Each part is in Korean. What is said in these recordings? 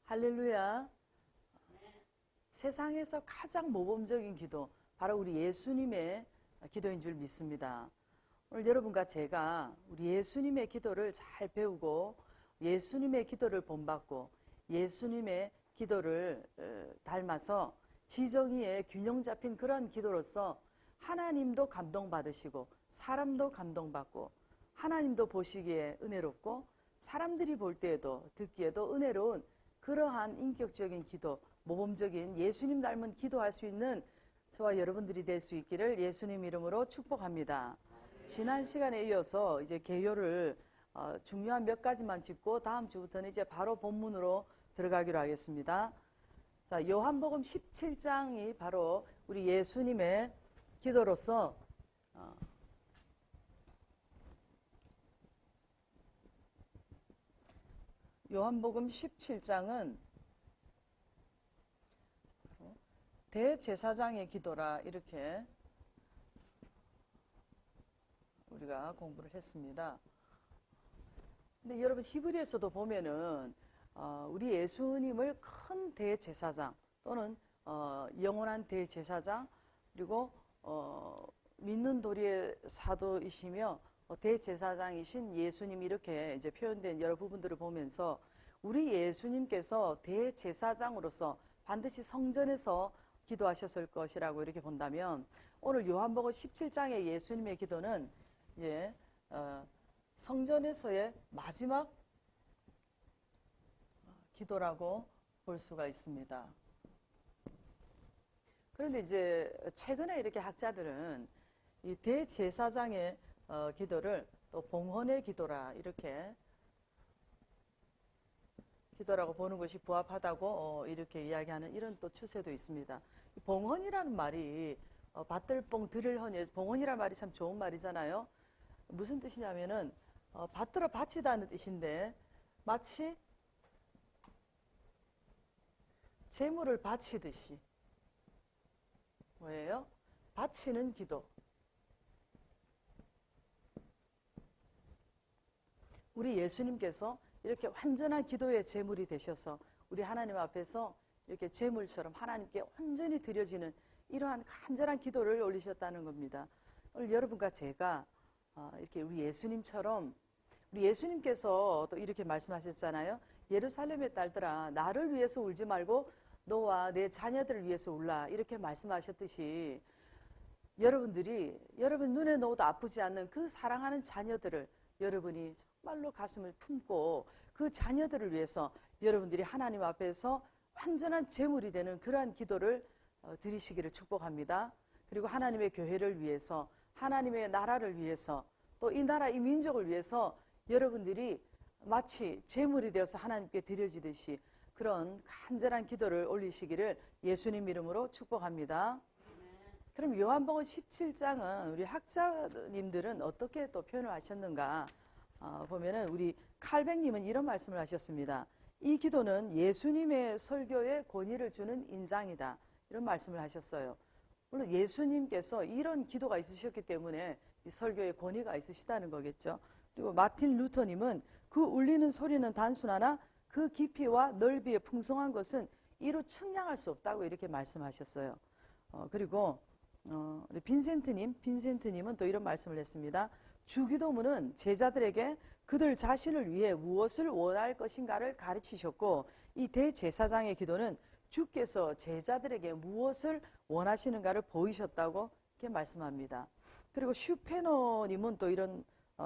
할렐루야. 세상에서 가장 모범적인 기도, 바로 우리 예수님의 기도인 줄 믿습니다. 오늘 여러분과 제가 우리 예수님의 기도를 잘 배우고 예수님의 기도를 본받고 예수님의 기도를 닮아서 지정의에 균형 잡힌 그런 기도로서 하나님도 감동받으시고 사람도 감동받고 하나님도 보시기에 은혜롭고 사람들이 볼 때에도 듣기에도 은혜로운 그러한 인격적인 기도, 모범적인 예수님 닮은 기도할 수 있는 저와 여러분들이 될 수 있기를 예수님 이름으로 축복합니다. 지난 시간에 이어서 이제 개요를 중요한 몇 가지만 짚고 다음 주부터는 이제 바로 본문으로 들어가기로 하겠습니다. 자, 요한복음 17장이 바로 우리 예수님의 기도로서 요한복음 17장은 대제사장의 기도라 이렇게 우리가 공부를 했습니다. 근데 여러분 히브리에서도 보면은 우리 예수님을 큰 대제사장 또는 영원한 대제사장 그리고 믿는 도리의 사도이시며 대제사장이신 예수님 이렇게 이제 표현된 여러 부분들을 보면서 우리 예수님께서 대제사장으로서 반드시 성전에서 기도하셨을 것이라고 이렇게 본다면 오늘 요한복음 17장의 예수님의 기도는 이제 성전에서의 마지막 기도라고 볼 수가 있습니다. 그런데 이제 최근에 이렇게 학자들은 이 대제사장의 기도를 또 봉헌의 기도라 이렇게 기도라고 보는 것이 부합하다고 이렇게 이야기하는 이런 또 추세도 있습니다. 봉헌이라는 말이 밭들 뽕 들을 허니 봉헌이라는 말이 참 좋은 말이잖아요. 무슨 뜻이냐면은 받들어 바치다는 뜻인데 마치 재물을 바치듯이 뭐예요? 바치는 기도. 우리 예수님께서 이렇게 완전한 기도의 제물이 되셔서 우리 하나님 앞에서 이렇게 제물처럼 하나님께 온전히 드려지는 이러한 간절한 기도를 올리셨다는 겁니다. 오늘 여러분과 제가 이렇게 우리 예수님처럼 우리 예수님께서 또 이렇게 말씀하셨잖아요. 예루살렘의 딸들아 나를 위해서 울지 말고 너와 내 자녀들을 위해서 울라 이렇게 말씀하셨듯이 여러분들이 여러분 눈에 넣어도 아프지 않는 그 사랑하는 자녀들을 여러분이 정말로 가슴을 품고 그 자녀들을 위해서 여러분들이 하나님 앞에서 완전한 제물이 되는 그러한 기도를 드리시기를 축복합니다. 그리고 하나님의 교회를 위해서 하나님의 나라를 위해서 또 이 나라 이 민족을 위해서 여러분들이 마치 제물이 되어서 하나님께 드려지듯이 그런 간절한 기도를 올리시기를 예수님 이름으로 축복합니다. 그럼 요한복음 17장은 우리 학자님들은 어떻게 또 표현을 하셨는가 보면은 우리 칼뱅님은 이런 말씀을 하셨습니다. 이 기도는 예수님의 설교에 권위를 주는 인장이다. 이런 말씀을 하셨어요. 물론 예수님께서 이런 기도가 있으셨기 때문에 이 설교에 권위가 있으시다는 거겠죠. 그리고 마틴 루터님은 그 울리는 소리는 단순하나 그 깊이와 넓이에 풍성한 것은 이루 측량할 수 없다고 이렇게 말씀하셨어요. 그리고 우리 빈센트님은 또 이런 말씀을 했습니다. 주기도문은 제자들에게 그들 자신을 위해 무엇을 원할 것인가를 가르치셨고 이 대제사장의 기도는 주께서 제자들에게 무엇을 원하시는가를 보이셨다고 이렇게 말씀합니다. 그리고 슈페너님은 또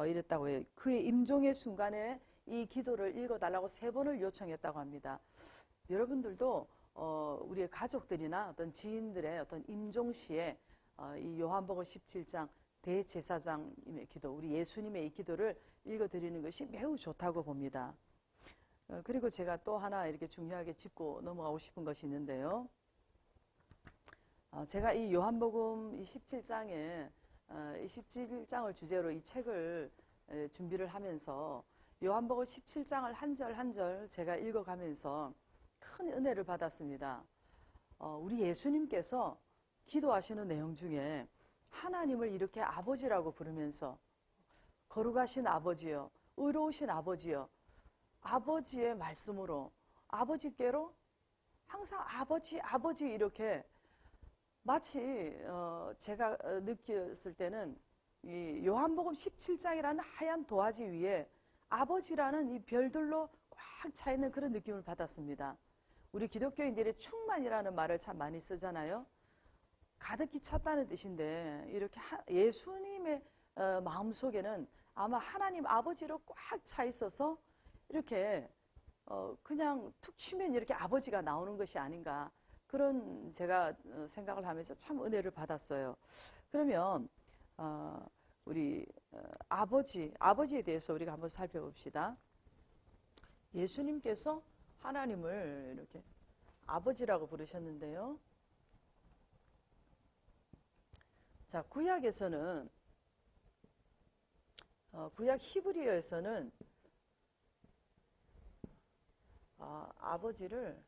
이랬다고 해요. 그의 임종의 순간에 이 기도를 읽어달라고 3번을 요청했다고 합니다. 여러분들도 우리의 가족들이나 어떤 지인들의 어떤 임종시에 이 요한복음 17장 대제사장님의 기도, 우리 예수님의 이 기도를 읽어드리는 것이 매우 좋다고 봅니다. 그리고 제가 또 하나 이렇게 중요하게 짚고 넘어가고 싶은 것이 있는데요. 제가 이 요한복음 이 17장에 이 17장을 주제로 이 책을 준비를 하면서 요한복음 17장을 한 절 한 절 제가 읽어가면서 큰 은혜를 받았습니다. 우리 예수님께서 기도하시는 내용 중에 하나님을 이렇게 아버지라고 부르면서 거룩하신 아버지요, 의로우신 아버지요, 아버지의 말씀으로 아버지께로 항상 아버지, 아버지 이렇게 마치 제가 느꼈을 때는 이 요한복음 17장이라는 하얀 도화지 위에 아버지라는 이 별들로 꽉 차 있는 그런 느낌을 받았습니다. 우리 기독교인들이 충만이라는 말을 참 많이 쓰잖아요. 가득히 찼다는 뜻인데 이렇게 예수님의 마음속에는 아마 하나님 아버지로 꽉 차 있어서 이렇게 그냥 툭 치면 이렇게 아버지가 나오는 것이 아닌가, 그런 제가 생각을 하면서 참 은혜를 받았어요. 그러면 우리 아버지에 대해서 우리가 한번 살펴봅시다. 예수님께서 하나님을 이렇게 아버지라고 부르셨는데요. 자, 구약에서는 구약 히브리어에서는 아버지를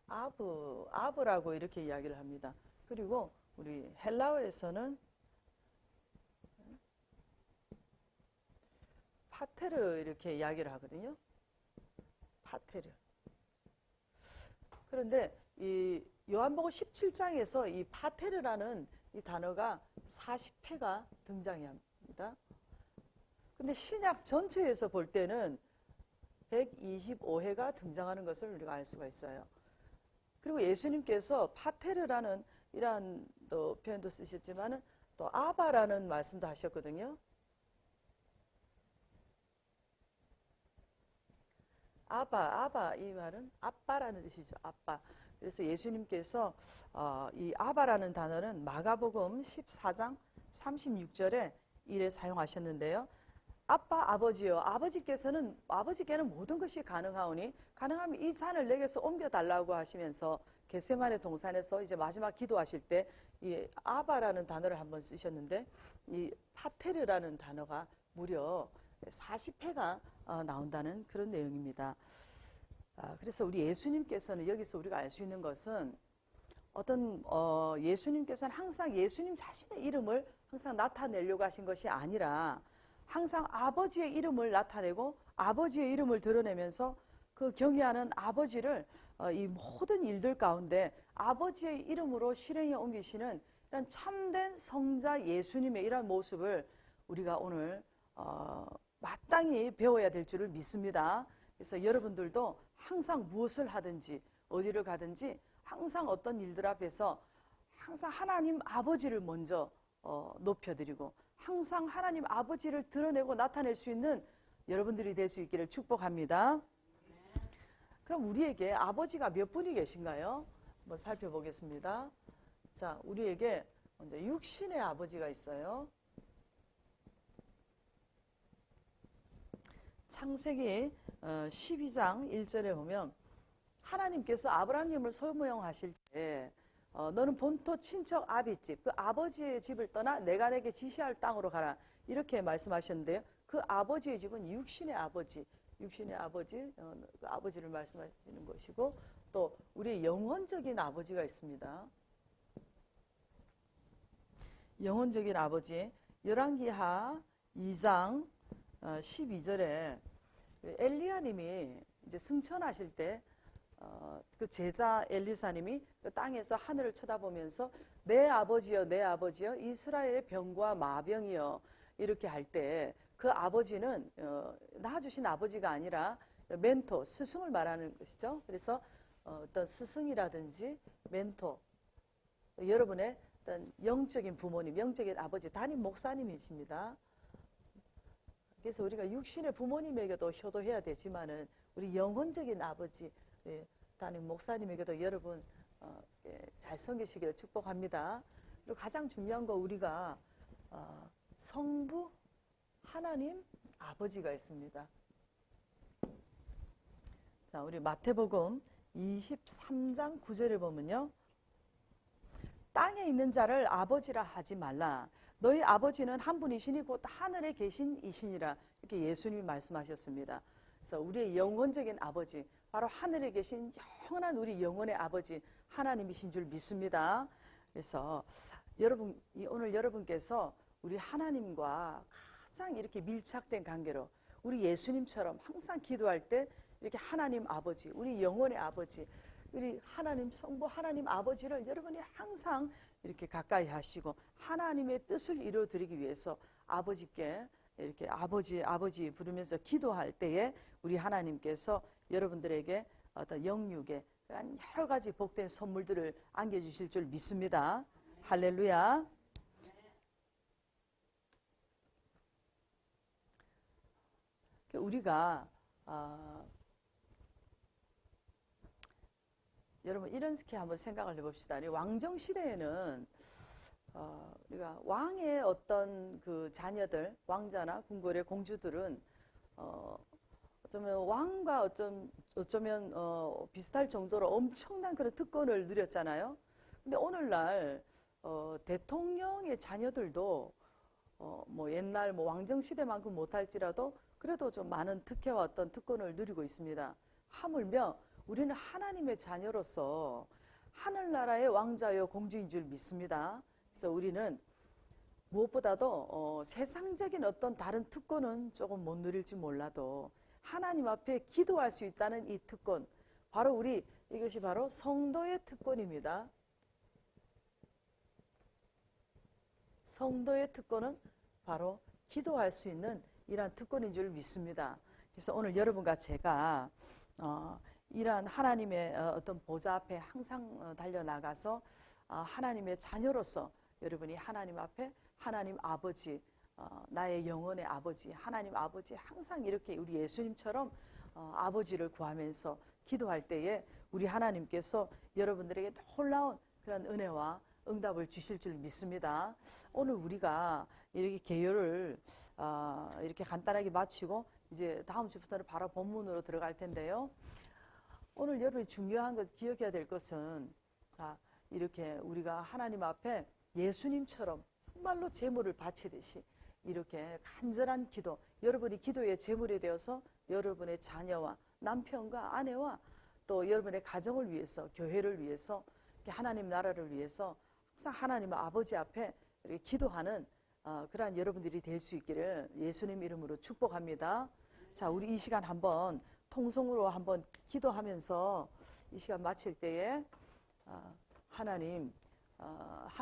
아브라고 이렇게 이야기를 합니다. 그리고 우리 헬라어에서는 파테르 이렇게 이야기를 하거든요. 파테르. 그런데 이 요한복음 17장에서 이 파테르라는 이 단어가 40회가 등장합니다. 근데 신약 전체에서 볼 때는 125회가 등장하는 것을 우리가 알 수가 있어요. 그리고 예수님께서 파테르라는 이러한 또 표현도 쓰셨지만은 또 아바라는 말씀도 하셨거든요. 아바 이 말은 아빠라는 뜻이죠. 아빠. 그래서 예수님께서 이 아바라는 단어는 마가복음 14장 36절에 이래 사용하셨는데요. 아빠, 아버지요. 아버지께는 모든 것이 가능하오니 가능하면 이 잔을 내게서 옮겨달라고 하시면서 겟세마네 동산에서 이제 마지막 기도하실 때 이 아바라는 단어를 한번 쓰셨는데 이 파테르라는 단어가 무려 40회가 나온다는 그런 내용입니다. 그래서 우리 예수님께서는 여기서 우리가 알 수 있는 것은 예수님께서는 항상 예수님 자신의 이름을 항상 나타내려고 하신 것이 아니라 항상 아버지의 이름을 나타내고 아버지의 이름을 드러내면서 그 경외하는 아버지를 이 모든 일들 가운데 아버지의 이름으로 실행에 옮기시는 이런 참된 성자 예수님의 이런 모습을 우리가 오늘 마땅히 배워야 될 줄을 믿습니다. 그래서 여러분들도 항상 무엇을 하든지 어디를 가든지 항상 어떤 일들 앞에서 항상 하나님 아버지를 먼저 높여드리고 항상 하나님 아버지를 드러내고 나타낼 수 있는 여러분들이 될 수 있기를 축복합니다. 그럼 우리에게 아버지가 몇 분이 계신가요? 한번 살펴보겠습니다. 자, 우리에게 먼저 육신의 아버지가 있어요. 창세기 12장 1절에 보면 하나님께서 아브라함을 소모용하실 때 너는 본토 친척 아비집, 그 아버지의 집을 떠나 내가 내게 지시할 땅으로 가라, 이렇게 말씀하셨는데요. 그 아버지의 집은 육신의 아버지, 그 아버지를 말씀하시는 것이고, 또 우리 영혼적인 아버지가 있습니다. 영혼적인 아버지, 열왕기하 2장 12절에 엘리야님이 이제 승천하실 때 그 제자 엘리사님이 그 땅에서 하늘을 쳐다보면서 내 아버지여 내 아버지여 이스라엘의 병과 마병이여 이렇게 할 때 그 아버지는 낳아주신 아버지가 아니라 멘토, 스승을 말하는 것이죠. 그래서 어떤 스승이라든지 멘토, 여러분의 어떤 영적인 부모님, 영적인 아버지, 담임 목사님이십니다. 그래서 우리가 육신의 부모님에게도 효도해야 되지만은 우리 영혼적인 아버지, 담임 목사님에게도 여러분 잘 섬기시기를 축복합니다. 그리고 가장 중요한 거, 우리가 성부 하나님 아버지가 있습니다. 자, 우리 마태복음 23장 9절을 보면요. 땅에 있는 자를 아버지라 하지 말라. 너희 아버지는 한 분이시니 곧 하늘에 계신 이시니라. 이렇게 예수님이 말씀하셨습니다. 그래서 우리의 영혼적인 아버지, 바로 하늘에 계신 영원한 우리 영혼의 아버지 하나님이신 줄 믿습니다. 그래서 오늘 여러분께서 우리 하나님과 가장 이렇게 밀착된 관계로, 우리 예수님처럼 항상 기도할 때 이렇게 하나님 아버지, 우리 영혼의 아버지, 우리 하나님 성부 하나님 아버지를 여러분이 항상 이렇게 가까이 하시고 하나님의 뜻을 이루어드리기 위해서 아버지께 이렇게 아버지 부르면서 기도할 때에 우리 하나님께서 여러분들에게 어떤 영육의 그런 여러 가지 복된 선물들을 안겨주실 줄 믿습니다. 할렐루야. 우리가 여러분 이렇게 한번 생각을 해봅시다. 왕정 시대에는 우리가 왕의 어떤 그 자녀들, 왕자나 궁궐의 공주들은 어쩌면 왕과 어쩌면 비슷할 정도로 엄청난 그런 특권을 누렸잖아요. 근데 오늘날 대통령의 자녀들도 뭐 옛날 뭐 왕정 시대만큼 못할지라도 그래도 좀 많은 특혜와 어떤 특권을 누리고 있습니다. 하물며 우리는 하나님의 자녀로서 하늘나라의 왕자여 공주인 줄 믿습니다. 그래서 우리는 무엇보다도 세상적인 어떤 다른 특권은 조금 못 누릴지 몰라도 하나님 앞에 기도할 수 있다는 이 특권, 바로 이것이 바로 성도의 특권입니다. 성도의 특권은 바로 기도할 수 있는 이러한 특권인 줄 믿습니다. 그래서 오늘 여러분과 제가 이러한 하나님의 어떤 보좌 앞에 항상 달려나가서 하나님의 자녀로서 여러분이 하나님 앞에 하나님 아버지, 나의 영혼의 아버지, 하나님 아버지 항상 이렇게 우리 예수님처럼 아버지를 구하면서 기도할 때에 우리 하나님께서 여러분들에게 놀라운 그런 은혜와 응답을 주실 줄 믿습니다. 오늘 우리가 이렇게 개요를 이렇게 간단하게 마치고 이제 다음 주부터는 바로 본문으로 들어갈 텐데요. 오늘 여러분이 중요한 것 기억해야 될 것은 이렇게 우리가 하나님 앞에 예수님처럼 정말로 제물을 바치듯이 이렇게 간절한 기도, 여러분이 기도의 제물이 되어서 여러분의 자녀와 남편과 아내와 또 여러분의 가정을 위해서, 교회를 위해서, 하나님 나라를 위해서 항상 하나님 아버지 앞에 이렇게 기도하는 그러한 여러분들이 될 수 있기를 예수님 이름으로 축복합니다. 자, 우리 이 시간 한번 통성으로 한번 기도하면서 이 시간 마칠 때에 하나님